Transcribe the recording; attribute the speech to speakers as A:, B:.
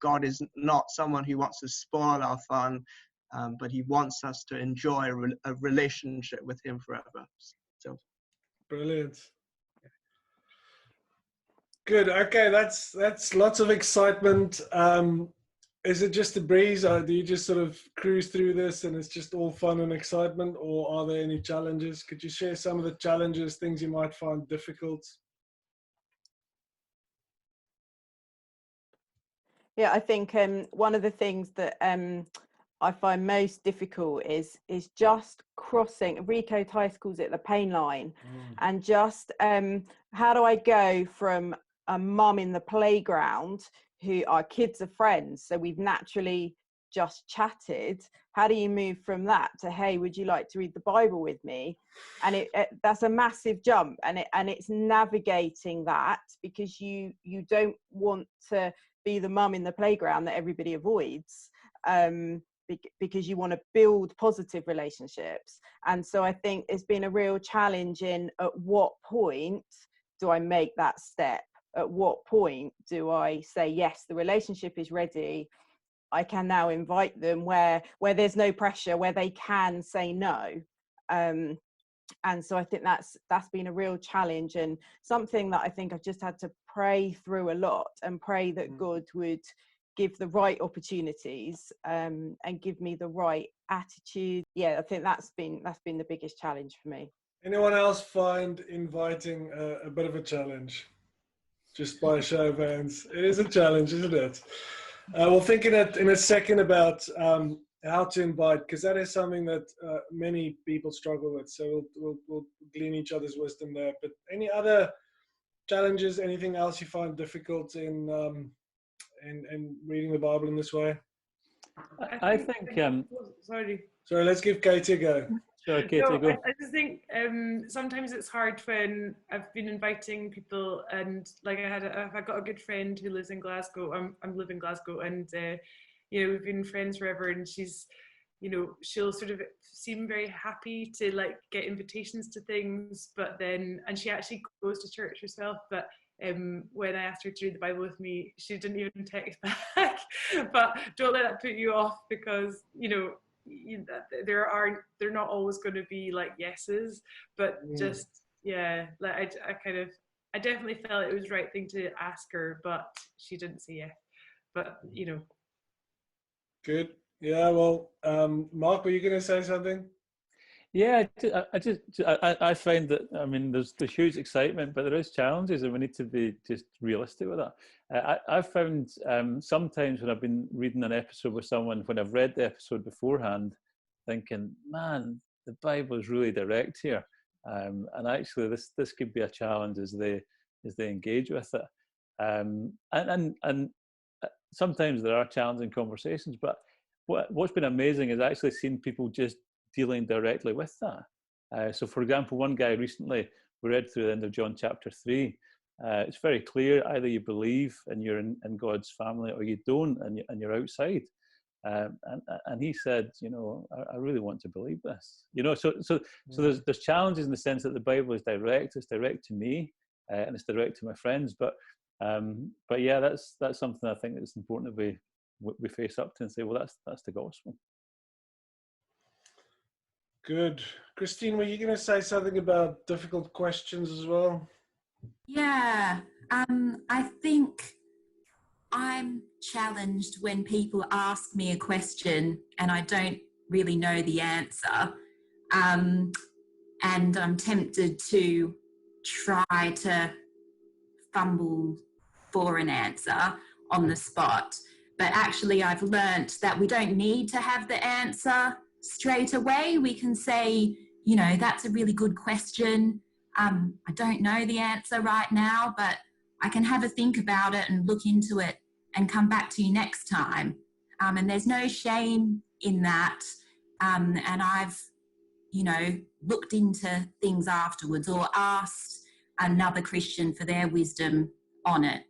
A: God is not someone who wants to spoil our fun, but he wants us to enjoy a relationship with him forever. So
B: brilliant. Good. Okay, that's lots of excitement. Is it just a breeze, or do you just sort of cruise through this and it's just all fun and excitement, or are there any challenges? Could you share some of the challenges, things you might find difficult?
C: Yeah, I think one of the things that I find most difficult is just crossing. Rico Tice calls it the pain line, and just how do I go from a mum in the playground who our kids are friends, so we've naturally just chatted. How do you move from that to, hey, would you like to read the Bible with me? And that's a massive jump, and it's navigating that, because you don't want to be the mum in the playground that everybody avoids, because you want to build positive relationships. And so I think it's been a real challenge in, at what point do I make that step? At what point do I say, yes, the relationship is ready, I can now invite them, where there's no pressure, where they can say no. And so I think that's been a real challenge, and something that I think I've just had to pray through a lot, and pray that God would give the right opportunities, and give me the right attitude. Yeah, I think that's been the biggest challenge for me.
B: Anyone else find inviting a bit of a challenge? Just by a show of hands. It is a challenge, isn't it? We'll think in a second about how to invite, because that is something that many people struggle with. So we'll glean each other's wisdom there. But any other challenges, anything else you find difficult in reading the Bible in this way?
D: I think
B: Sorry, let's give Katie a go.
D: Sure, Katie, go.
E: I just think sometimes it's hard when I've been inviting people, and like I've got a good friend who lives in Glasgow. I'm live in Glasgow, and we've been friends forever, and she's, she'll sort of seem very happy to like get invitations to things, but then, and she actually goes to church herself, but when I asked her to read the Bible with me, she didn't even text back. But don't let that put you off, because they're not always going to be like yeses, but just like I definitely felt it was the right thing to ask her, but she didn't say yes. But
B: Good. Yeah. Well, Mark, were you going to say something?
D: Yeah, I find that, I mean, there's huge excitement, but there is challenges, and we need to be just realistic with that. I've found sometimes when I've been reading an episode with someone, when I've read the episode beforehand, thinking, man, the Bible is really direct here, and actually this could be a challenge as they engage with it. And sometimes there are challenging conversations, but what's been amazing is actually seeing people just dealing directly with that. So for example, one guy recently, we read through the end of John chapter 3. It's very clear, either you believe and you're in God's family, or you don't and you're outside. And he said, I really want to believe this. So there's challenges in the sense that the Bible is direct. It's direct to me, and it's direct to my friends. But yeah, that's something I think that's important that we face up to and say, well, that's the gospel.
B: Good. Christine, were you going to say something about difficult questions as well?
F: Yeah, I think I'm challenged when people ask me a question and I don't really know the answer. And I'm tempted to try to fumble for an answer on the spot. But actually, I've learnt that we don't need to have the answer straight away. We can say, that's a really good question. I don't know the answer right now, but I can have a think about it and look into it and come back to you next time. And there's no shame in that. And I've, looked into things afterwards, or asked another Christian for their wisdom on it.